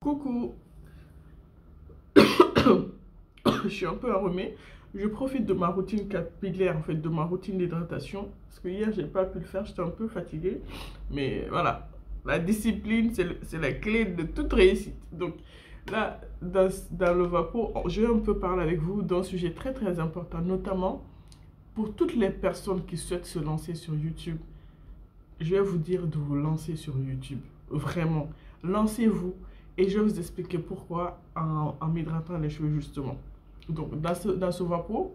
Coucou, je suis un peu arrhumée. Je profite de ma routine capillaire, en fait, de ma routine d'hydratation. Parce que hier, j'ai pas pu le faire, j'étais un peu fatiguée. Mais voilà, la discipline, c'est la clé de toute réussite. Donc là, dans le Vapo, je vais un peu parler avec vous d'un sujet très très important, notamment pour toutes les personnes qui souhaitent se lancer sur YouTube. Je vais vous dire de vous lancer sur YouTube. Vraiment, lancez-vous. Et je vais vous expliquer pourquoi en m'hydratant les cheveux justement. Donc dans ce Vapo,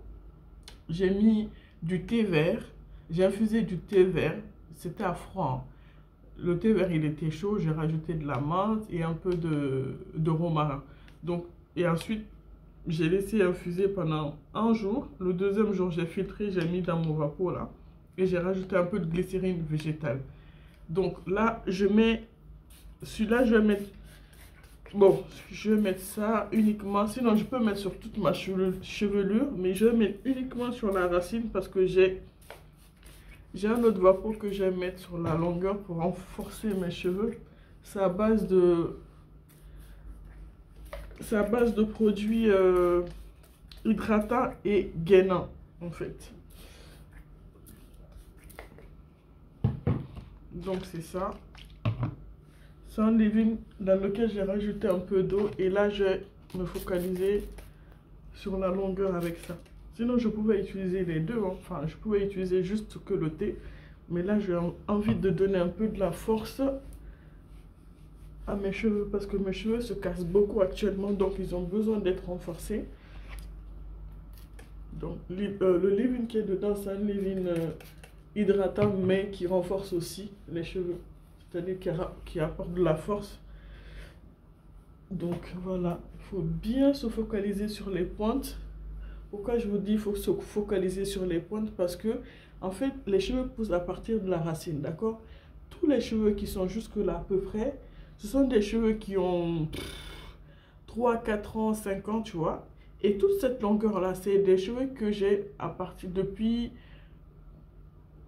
j'ai mis du thé vert. J'ai infusé du thé vert. C'était à froid, hein. Le thé vert, il était chaud. J'ai rajouté de la menthe et un peu de romarin. Donc, et ensuite, j'ai laissé infuser pendant un jour. Le deuxième jour, j'ai filtré, j'ai mis dans mon Vapo là. Et j'ai rajouté un peu de glycérine végétale. Donc là, je mets... Celui-là, je vais mettre... Bon, je vais mettre ça uniquement, sinon je peux mettre sur toute ma chevelure, mais je vais mettre uniquement sur la racine parce que j'ai un autre Vapo que je vais mettre sur la longueur pour renforcer mes cheveux. C'est à base de produits hydratants et gainants en fait. Donc c'est ça. C'est un leave-in dans lequel j'ai rajouté un peu d'eau. Et là, je vais me focaliser sur la longueur avec ça. Sinon, je pouvais utiliser les deux, hein. Enfin, je pouvais utiliser juste que le thé. Mais là, j'ai envie de donner un peu de la force à mes cheveux. Parce que mes cheveux se cassent beaucoup actuellement. Donc, ils ont besoin d'être renforcés. Donc, le leave-in qui est dedans, c'est un leave-in hydratant, mais qui renforce aussi les cheveux. C'est-à-dire qui apporte de la force. Donc voilà, il faut bien se focaliser sur les pointes. Pourquoi je vous dis qu'il faut se focaliser sur les pointes? Parce que, en fait, les cheveux poussent à partir de la racine, d'accord? Tous les cheveux qui sont jusque-là à peu près, ce sont des cheveux qui ont 3, 4 ans, 5 ans, tu vois. Et toute cette longueur-là, c'est des cheveux que j'ai à partir depuis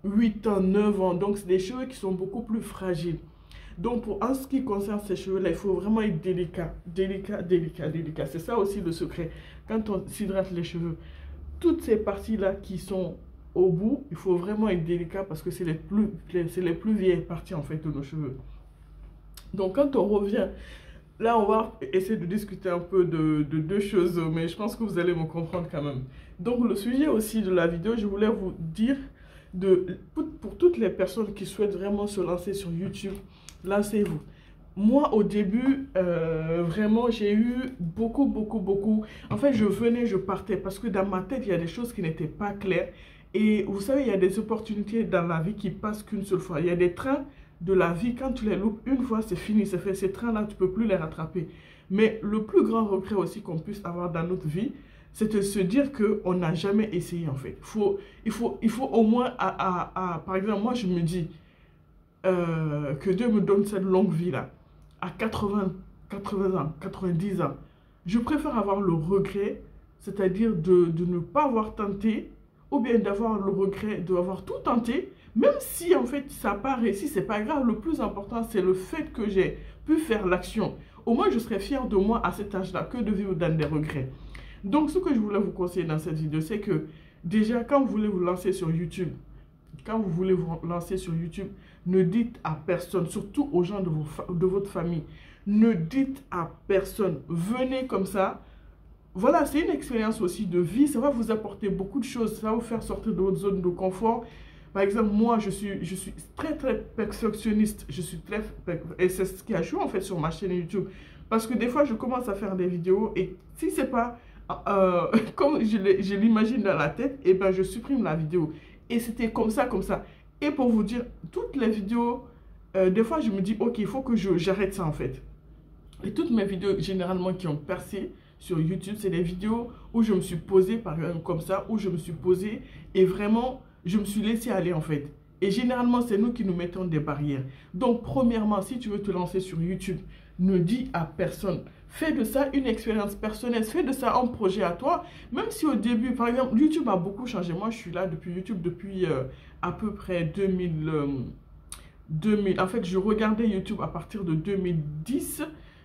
8 ans, 9 ans. Donc, c'est des cheveux qui sont beaucoup plus fragiles. Donc, en ce qui concerne ces cheveux-là, il faut vraiment être délicat. Délicat, délicat, délicat. C'est ça aussi le secret. Quand on s'hydrate les cheveux, toutes ces parties-là qui sont au bout, il faut vraiment être délicat parce que c'est les plus vieilles parties, en fait, de nos cheveux. Donc, quand on revient, là, on va essayer de discuter un peu de deux choses, mais je pense que vous allez me comprendre quand même. Donc, le sujet aussi de la vidéo, je voulais vous dire... pour toutes les personnes qui souhaitent vraiment se lancer sur YouTube, lancez-vous. Moi, au début, vraiment, j'ai eu beaucoup. En fait, je venais, je partais parce que dans ma tête, il y a des choses qui n'étaient pas claires. Et vous savez, il y a des opportunités dans la vie qui passent qu'une seule fois. Il y a des trains de la vie, quand tu les loupes une fois, c'est fini, c'est fait. Ces trains-là, tu ne peux plus les rattraper. Mais le plus grand regret aussi qu'on puisse avoir dans notre vie, c'est de se dire qu'on n'a jamais essayé en fait. Il faut au moins, par exemple, moi je me dis que Dieu me donne cette longue vie-là, à 80 ans, 90 ans. Je préfère avoir le regret, c'est-à-dire de ne pas avoir tenté, ou bien d'avoir le regret d'avoir tout tenté, même si en fait ça n'a pas réussi, c'est pas grave. Le plus important, c'est le fait que j'ai pu faire l'action. Au moins, je serais fière de moi à cet âge-là que de vivre dans des regrets. Donc, ce que je voulais vous conseiller dans cette vidéo, c'est que déjà, quand vous voulez vous lancer sur YouTube, ne dites à personne, surtout aux gens de votre famille, ne dites à personne. Venez comme ça. Voilà, c'est une expérience aussi de vie. Ça va vous apporter beaucoup de choses. Ça va vous faire sortir de votre zone de confort. Par exemple, moi, je suis très perfectionniste. Et c'est ce qui a joué en fait sur ma chaîne YouTube. Parce que des fois, je commence à faire des vidéos et si c'est pas... comme je l'imagine dans la tête, et ben je supprime la vidéo. Et c'était comme ça. Et pour vous dire, toutes les vidéos, des fois je me dis, ok, il faut que j'arrête ça en fait. Et toutes mes vidéos, généralement, qui ont percé sur YouTube, c'est des vidéos où je me suis posée, par exemple, comme ça, où je me suis posée et vraiment, je me suis laissé aller en fait. Et généralement, c'est nous qui nous mettons des barrières. Donc, premièrement, si tu veux te lancer sur YouTube, ne dis à personne. Fais de ça une expérience personnelle. Fais de ça un projet à toi. Même si au début, par exemple, YouTube a beaucoup changé. Moi, je suis là depuis YouTube depuis à peu près 2000. En fait, je regardais YouTube à partir de 2010.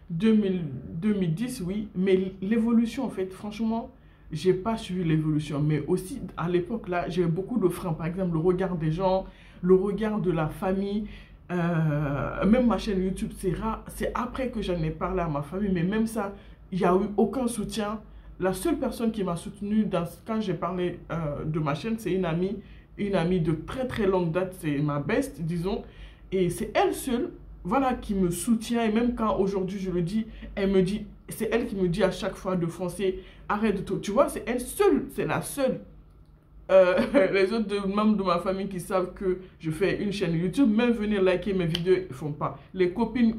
2010, oui, mais l'évolution, en fait, franchement, j'ai pas suivi l'évolution. Mais aussi, à l'époque, là, j'avais beaucoup de freins. Par exemple, le regard des gens, le regard de la famille. Même ma chaîne YouTube, c'est rare. C'est après que j'en ai parlé à ma famille, mais même ça, il n'y a eu aucun soutien. La seule personne qui m'a soutenu quand j'ai parlé de ma chaîne, c'est une amie de très très longue date, c'est ma best, disons. Et c'est elle seule, voilà, qui me soutient. Et même quand aujourd'hui je le dis, elle me dit, c'est elle qui me dit à chaque fois de foncer, arrête de tout. Tu vois, c'est elle seule, c'est la seule. Les autres membres de ma famille qui savent que je fais une chaîne YouTube, même venir liker mes vidéos, ils ne font pas. Les copines,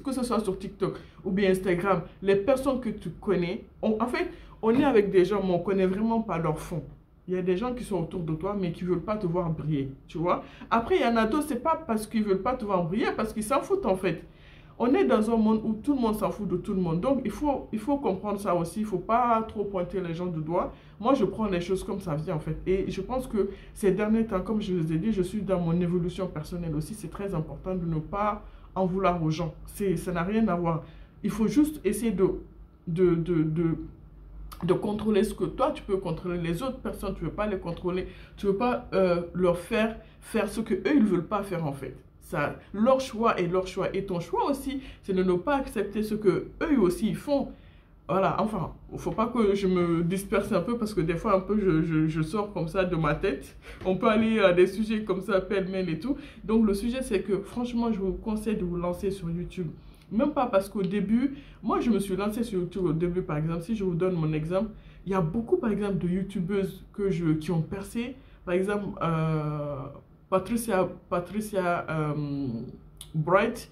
que ce soit sur TikTok ou bien Instagram, les personnes que tu connais, en fait, on est avec des gens, mais on ne connaît vraiment pas leur fond. Il y a des gens qui sont autour de toi, mais qui ne veulent pas te voir briller, tu vois. Après, il y en a d'autres, ce n'est pas parce qu'ils ne veulent pas te voir briller, parce qu'ils s'en foutent en fait. On est dans un monde où tout le monde s'en fout de tout le monde. Donc, il faut comprendre ça aussi. Il ne faut pas trop pointer les gens du doigt. Moi, je prends les choses comme ça vient, en fait. Et je pense que ces derniers temps, comme je vous ai dit, je suis dans mon évolution personnelle aussi. C'est très important de ne pas en vouloir aux gens. Ça n'a rien à voir. Il faut juste essayer de contrôler ce que toi, tu peux contrôler. Les autres personnes, tu ne veux pas les contrôler. Tu ne veux pas leur faire ce qu'eux, ils ne veulent pas faire, en fait. Ça, leur choix est leur choix. Et ton choix aussi, c'est de ne pas accepter ce que eux aussi ils font. Voilà, enfin, il ne faut pas que je me disperse un peu parce que des fois, un peu, je sors comme ça de ma tête. On peut aller à des sujets comme ça, pêle-mêle et tout. Donc, le sujet, c'est que franchement, je vous conseille de vous lancer sur YouTube. Même pas parce qu'au début, moi, je me suis lancée sur YouTube au début, par exemple. Si je vous donne mon exemple, il y a beaucoup, par exemple, de YouTubeuses qui ont percé. Par exemple, Patricia Bright,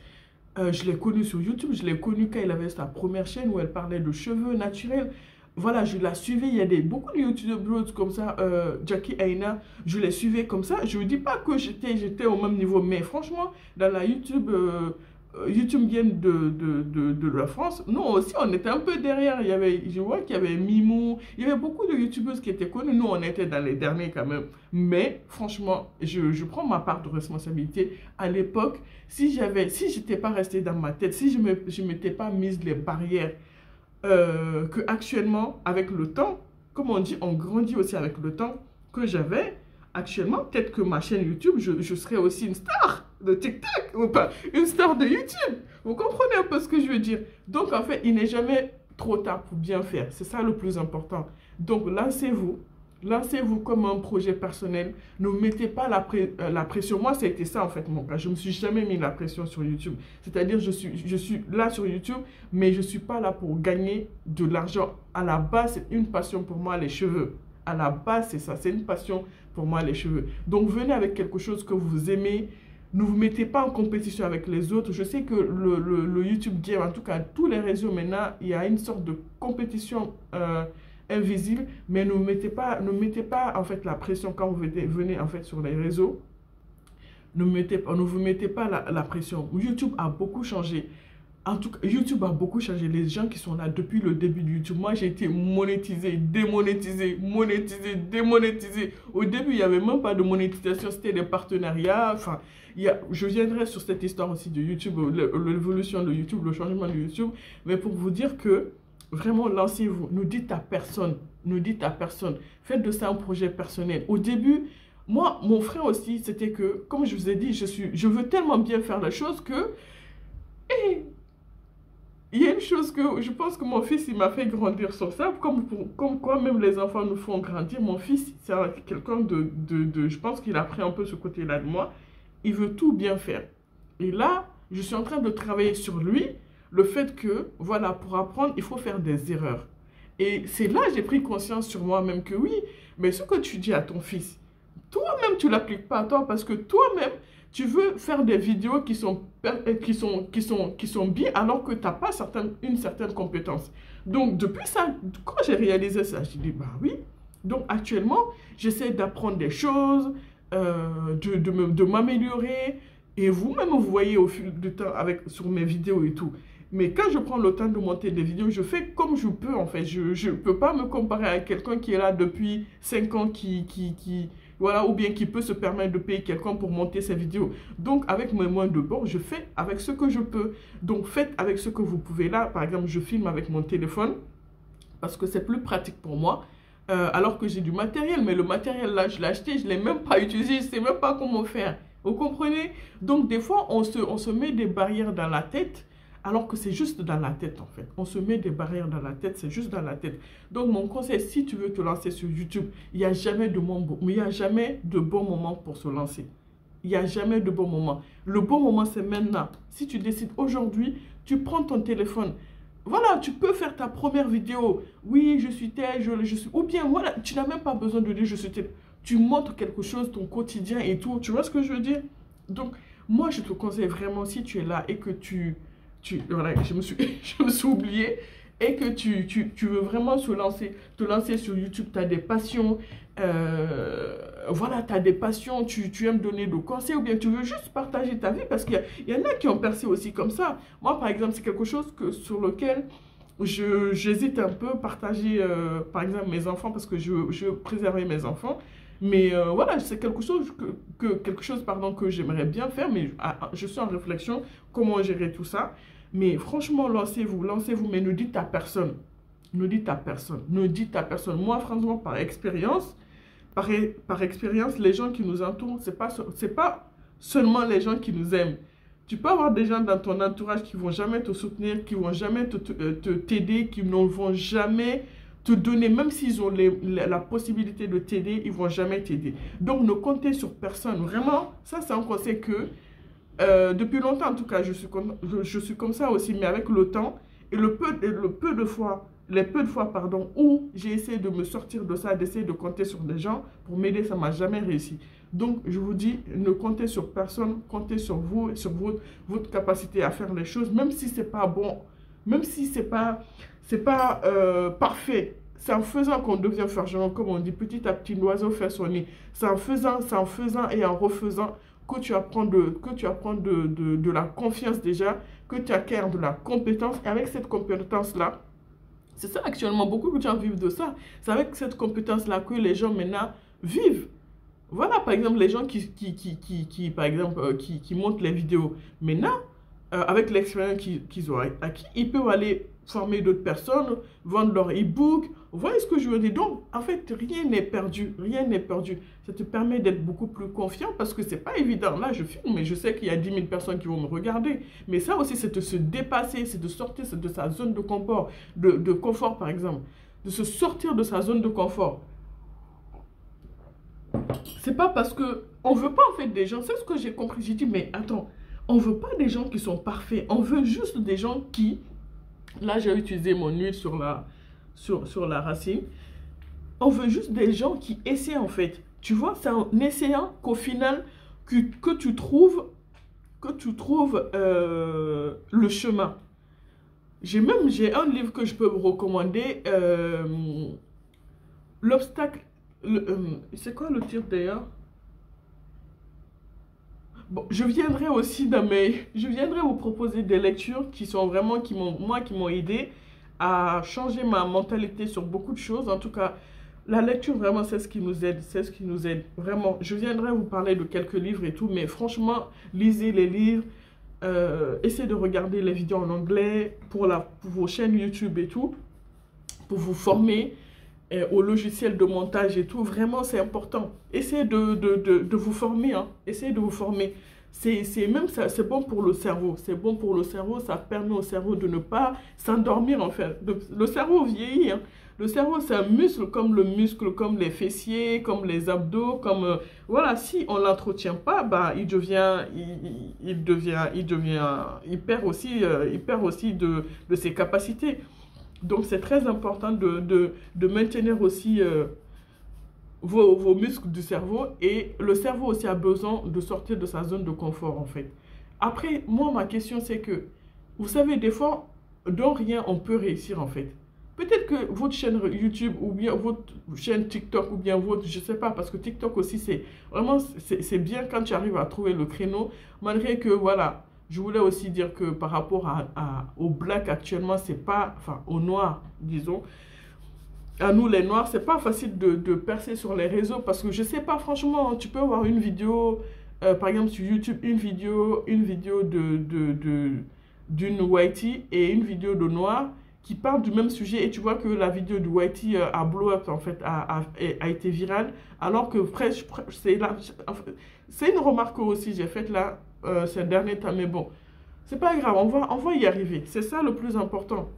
je l'ai connue sur YouTube, je l'ai connue quand elle avait sa première chaîne où elle parlait de cheveux naturels. Voilà, je la suivais, il y a beaucoup de YouTubeurs comme ça, Jackie Aina, je les suivais comme ça. Je ne dis pas que j'étais au même niveau, mais franchement, dans la YouTube Game de la France, nous aussi, on était un peu derrière. Je vois qu'il y avait Mimou, il y avait beaucoup de YouTubeuses qui étaient connues. Nous, on était dans les derniers quand même. Mais franchement, je prends ma part de responsabilité. À l'époque, si j'étais pas restée dans ma tête, si je m'étais pas mise les barrières que actuellement, avec le temps, comme on dit, on grandit aussi avec le temps que j'avais. Actuellement, peut-être que ma chaîne YouTube, je serais aussi une star de TikTok, ou pas, une star de YouTube. Vous comprenez un peu ce que je veux dire? Donc, en fait, il n'est jamais trop tard pour bien faire. C'est ça le plus important. Donc, lancez-vous. Lancez-vous comme un projet personnel. Ne mettez pas la pression. Moi, ça a été ça, en fait, mon cas. Je ne me suis jamais mis la pression sur YouTube. C'est-à-dire, je suis là sur YouTube, mais je ne suis pas là pour gagner de l'argent. À la base, c'est une passion pour moi, les cheveux. À la base, c'est ça. C'est une passion pour moi, les cheveux. Donc, venez avec quelque chose que vous aimez. Ne vous mettez pas en compétition avec les autres. Je sais que le YouTube Game, en tout cas, tous les réseaux maintenant, il y a une sorte de compétition invisible. Mais ne mettez pas en fait, la pression quand vous venez en fait, sur les réseaux. Ne vous mettez pas la pression. YouTube a beaucoup changé. En tout cas, YouTube a beaucoup changé. Les gens qui sont là depuis le début de YouTube, moi j'ai été monétisé, démonétisé, monétisé, démonétisé. Au début, il n'y avait même pas de monétisation, c'était des partenariats. Enfin, je viendrai sur cette histoire aussi de YouTube, l'évolution de YouTube, le changement de YouTube. Mais pour vous dire que vraiment, lancez-vous. Ne dites à personne, ne dites à personne. Faites de ça un projet personnel. Au début, moi, mon frère aussi, c'était que, comme je vous ai dit, je veux tellement bien faire la chose que... Il y a une chose que je pense que mon fils, il m'a fait grandir sur ça, comme quoi même les enfants nous font grandir. Mon fils, c'est quelqu'un je pense qu'il a pris un peu ce côté-là de moi. Il veut tout bien faire. Et là, je suis en train de travailler sur lui, le fait que, voilà, pour apprendre, il faut faire des erreurs. Et c'est là que j'ai pris conscience sur moi-même que oui, mais ce que tu dis à ton fils, toi-même, tu ne l'appliques pas à toi parce que toi-même, tu veux faire des vidéos qui sont bien alors que tu n'as pas une certaine compétence. Donc, depuis ça, quand j'ai réalisé ça, j'ai dit, bah oui. Donc, actuellement, j'essaie d'apprendre des choses, de m'améliorer. Et vous-même, vous voyez au fil du temps sur mes vidéos et tout. Mais quand je prends le temps de monter des vidéos, je fais comme je peux, en fait. Je ne peux pas me comparer à quelqu'un qui est là depuis 5 ans, qui voilà, ou bien qui peut se permettre de payer quelqu'un pour monter ses vidéos. Donc, avec mes moyens de bord, je fais avec ce que je peux. Donc, faites avec ce que vous pouvez. Là, par exemple, je filme avec mon téléphone parce que c'est plus pratique pour moi. Alors que j'ai du matériel, mais le matériel là, je l'ai acheté, je ne l'ai même pas utilisé, je ne sais même pas comment faire. Vous comprenez? Donc des fois, on se met des barrières dans la tête, alors que c'est juste dans la tête en fait. On se met des barrières dans la tête, c'est juste dans la tête. Donc mon conseil, si tu veux te lancer sur YouTube, il n'y a jamais de bon moment pour se lancer. Il n'y a jamais de bon moment. Le bon moment, c'est maintenant. Si tu décides aujourd'hui, tu prends ton téléphone. Voilà, tu peux faire ta première vidéo. Oui, je suis tel, je suis... Ou bien, voilà, tu n'as même pas besoin de dire je suis tel. Tu montres quelque chose, ton quotidien et tout. Tu vois ce que je veux dire? Donc, moi, je te conseille vraiment, si tu es là et que voilà, je me suis oubliée. Et que tu veux vraiment te lancer sur YouTube, tu as des passions, voilà, tu as des passions, tu aimes donner des conseils ou bien tu veux juste partager ta vie parce qu'il y en a qui ont percé aussi comme ça. Moi, par exemple, c'est quelque chose sur lequel j'hésite un peu partager, par exemple, mes enfants parce que je veux préserver mes enfants. Mais voilà, c'est quelque chose que j'aimerais bien faire, mais je suis en réflexion, comment gérer tout ça. Mais franchement, lancez-vous, mais ne dites à personne. Ne dites à personne. Ne dites à personne. Moi, franchement, par expérience, les gens qui nous entourent, c'est pas seulement les gens qui nous aiment. Tu peux avoir des gens dans ton entourage qui ne vont jamais te soutenir, qui ne vont jamais t'aider, qui ne vont jamais te donner, même s'ils ont la possibilité de t'aider, ils ne vont jamais t'aider. Donc, ne comptez sur personne. Vraiment, ça, c'est un conseil que... depuis longtemps, en tout cas, je suis comme ça aussi, mais avec le temps et les peu de fois, où j'ai essayé de me sortir de ça, d'essayer de compter sur des gens pour m'aider, ça ne m'a jamais réussi. Donc, je vous dis, ne comptez sur personne, comptez sur vous et sur votre capacité à faire les choses, même si ce n'est pas bon, même si ce n'est pas parfait. C'est en faisant qu'on devient forgeron, comme on dit, petit à petit, l'oiseau fait son nid. C'est en faisant et en refaisant que tu apprends de la confiance déjà, que tu acquiers de la compétence. Et avec cette compétence-là, c'est ça actuellement, beaucoup de gens vivent de ça. C'est avec cette compétence-là que les gens maintenant vivent. Voilà, par exemple, les gens qui montent les vidéos. Maintenant, avec l'expérience qu'ils ont acquis, ils peuvent aller former d'autres personnes, vendre leur e-book. Vous voyez ce que je veux dire? Donc, en fait, rien n'est perdu. Rien n'est perdu. Ça te permet d'être beaucoup plus confiant parce que c'est pas évident. Là, je filme, mais je sais qu'il y a 10 000 personnes qui vont me regarder. Mais ça aussi, c'est de se dépasser, c'est de sortir de sa zone de confort, de confort, par exemple. De se sortir de sa zone de confort. C'est pas parce que on veut pas, en fait, des gens. C'est ce que j'ai compris. J'ai dit, mais attends, on veut pas des gens qui sont parfaits. On veut juste des gens qui... Là, j'ai utilisé mon huile sur la racine. On veut juste des gens qui essaient, en fait. Tu vois, c'est en essayant qu'au final, que tu trouves le chemin. J'ai un livre que je peux vous recommander. L'obstacle... c'est quoi le titre d'ailleurs? Bon, je viendrai vous proposer des lectures qui sont vraiment, qui m'ont aidé à changer ma mentalité sur beaucoup de choses. En tout cas, la lecture, vraiment, c'est ce qui nous aide. C'est ce qui nous aide. Vraiment, je viendrai vous parler de quelques livres et tout, mais franchement, lisez les livres. Essayez de regarder les vidéos en anglais pour vos chaînes YouTube et tout, pour vous former au logiciel de montage et tout. Vraiment, c'est important. Essayez de vous former, hein. Essayez de vous former. C'est bon pour le cerveau. C'est bon pour le cerveau. Ça permet au cerveau de ne pas s'endormir, en fait. Le cerveau vieillit, hein. Le cerveau, c'est un muscle comme les fessiers, comme les abdos, comme... voilà, si on ne l'entretient pas, bah, il perd aussi de ses capacités. Donc, c'est très important de maintenir aussi vos muscles du cerveau. Et le cerveau aussi a besoin de sortir de sa zone de confort, en fait. Après, moi, ma question, c'est que, vous savez, des fois, de rien, on peut réussir, en fait. Peut-être que votre chaîne YouTube ou bien votre chaîne TikTok ou bien votre, je sais pas, parce que TikTok aussi, c'est bien quand tu arrives à trouver le créneau, malgré que, voilà, je voulais aussi dire que par rapport au black actuellement, c'est pas, enfin, au noir, disons, à nous les noirs, c'est pas facile de percer sur les réseaux parce que je sais pas, franchement, tu peux avoir une vidéo, par exemple sur YouTube, une vidéo d'une whitey et une vidéo de noir qui parlent du même sujet et tu vois que la vidéo de whitey a blow up en fait, a été virale, alors que c'est une remarque aussi j'ai faite là ces derniers temps, mais bon, c'est pas grave, on va y arriver, c'est ça le plus important.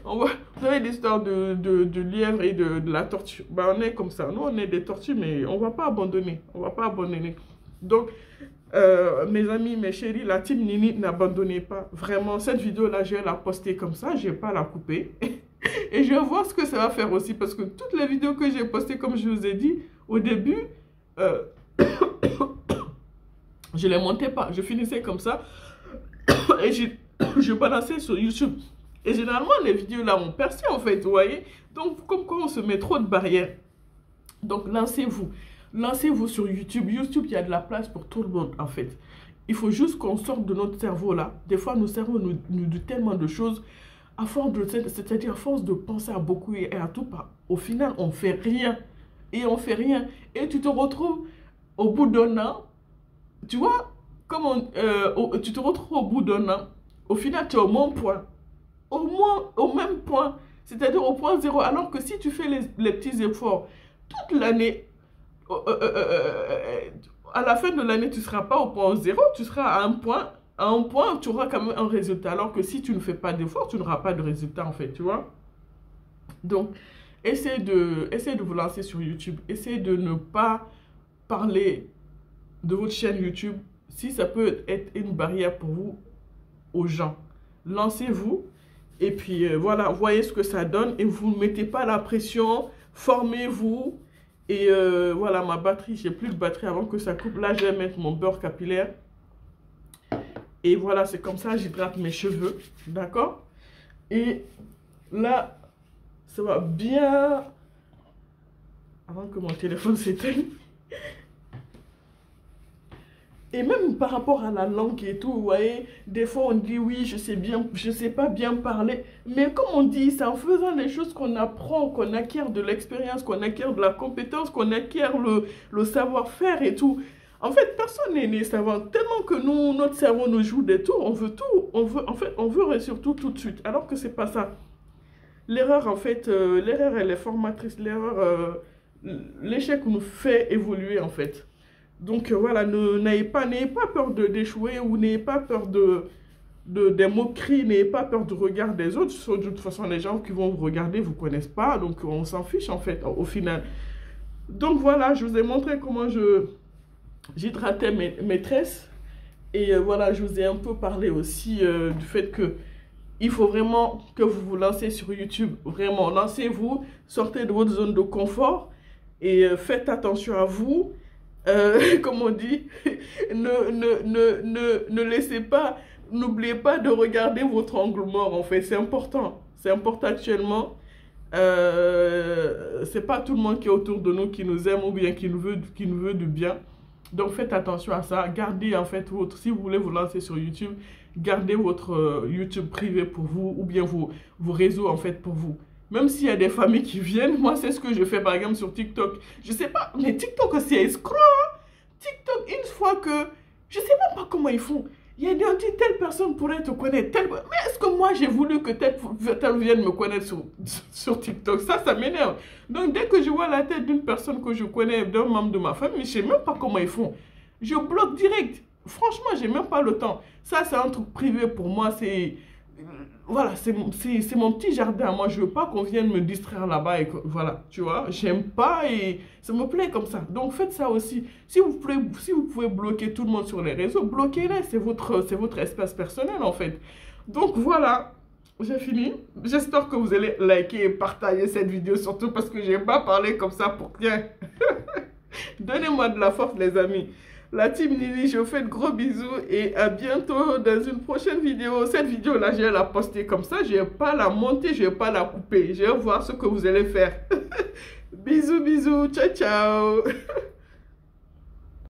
Vous savez l'histoire de lièvre et de la tortue. Bah, on est comme ça. Nous, on est des tortues, mais on va pas abandonner. On va pas abandonner. Donc, mes amis, mes chéris, la team Nini, n'abandonnez pas. Vraiment, cette vidéo-là, je vais la poster comme ça. Je vais pas la couper. Et je vais voir ce que ça va faire aussi. Parce que toutes les vidéos que j'ai postées, comme je vous ai dit, au début, je les montais pas. Je finissais comme ça. Et je balançais sur YouTube. Et généralement, les vidéos là ont percé en fait, vous voyez. Donc, comme quoi on se met trop de barrières. Donc, lancez-vous. Lancez-vous sur YouTube. YouTube, il y a de la place pour tout le monde en fait. Il faut juste qu'on sorte de notre cerveau là. Des fois, nos cerveaux nous disent tellement de choses. C'est-à-dire à force de penser à beaucoup et à tout, au final, on fait rien. Et on fait rien. Et tu te retrouves au bout d'un an, tu vois, tu te retrouves au bout d'un an, au final, tu es au même point. Au même point, c'est-à-dire au point zéro, alors que si tu fais les petits efforts toute l'année, à la fin de l'année, tu ne seras pas au point zéro, tu seras à un point, tu auras quand même un résultat, alors que si tu ne fais pas d'efforts, tu n'auras pas de résultat en fait, tu vois. Donc, essayez de vous lancer sur YouTube, essayez de ne pas parler de votre chaîne YouTube, si ça peut être une barrière pour vous, aux gens. Lancez-vous. Et puis voilà, voyez ce que ça donne et vous ne mettez pas la pression, formez-vous. Et voilà, ma batterie, j'ai plus de batterie avant que ça coupe. Là, je vais mettre mon beurre capillaire. Et voilà, c'est comme ça, j'hydrate mes cheveux, d'accord? Et là, ça va bien... Avant que mon téléphone s'éteigne. Et même par rapport à la langue et tout, vous voyez, des fois on dit oui, je sais pas bien parler. Mais comme on dit, c'est en faisant les choses qu'on apprend, qu'on acquiert de l'expérience, qu'on acquiert de la compétence, qu'on acquiert le savoir-faire et tout. En fait, personne n'est né savant. Tellement que nous, notre cerveau nous joue des tours, on veut tout. En fait, on veut réussir tout de suite. Alors que c'est pas ça. L'erreur, en fait, l'erreur, elle est formatrice. L'erreur, l'échec nous fait évoluer, en fait. Donc voilà, n'ayez pas peur d'échouer ou n'ayez pas peur des moqueries, n'ayez pas peur du regard des autres. De toute façon, les gens qui vont vous regarder ne vous connaissent pas, donc on s'en fiche en fait, au final. Donc voilà, je vous ai montré comment j'hydratais mes tresses. Et voilà, je vous ai un peu parlé aussi du fait que il faut vraiment que vous vous lancez sur YouTube. Vraiment, lancez-vous, sortez de votre zone de confort et faites attention à vous. Comme on dit, ne laissez pas, n'oubliez pas de regarder votre angle mort, en fait, c'est important. C'est important actuellement. C'est pas tout le monde qui est autour de nous qui nous aime ou bien qui nous veut du bien. Donc faites attention à ça. Gardez en fait si vous voulez vous lancer sur YouTube, gardez votre YouTube privé pour vous ou bien vos réseaux en fait pour vous. Même s'il y a des familles qui viennent, moi c'est ce que je fais par exemple sur TikTok. Je sais pas, mais TikTok aussi est escroc. Hein? TikTok, une fois que... Je sais même pas comment ils font. Il y a des dit telle personne pourrait te connaître. Mais est-ce que moi j'ai voulu que telle vienne me connaître sur TikTok? Ça m'énerve. Donc dès que je vois la tête d'une personne que je connais, d'un membre de ma famille, je sais même pas comment ils font. Je bloque direct. Franchement, j'ai même pas le temps. Ça c'est un truc privé pour moi, c'est... Voilà, c'est mon petit jardin à moi. Je veux pas qu'on vienne me distraire là-bas. Et voilà, tu vois, j'aime pas et ça me plaît comme ça. Donc faites ça aussi. Si vous pouvez bloquer tout le monde sur les réseaux, bloquez-les. C'est votre espace personnel en fait. Donc voilà, j'ai fini. J'espère que vous allez liker et partager cette vidéo, surtout parce que j'ai pas parlé comme ça pour rien. Donnez-moi de la force les amis. La team Nini, je vous fais de gros bisous et à bientôt dans une prochaine vidéo. Cette vidéo-là, je vais la poster comme ça. Je ne vais pas la monter, je ne vais pas la couper. Je vais voir ce que vous allez faire. Bisous, bisous. Ciao, ciao.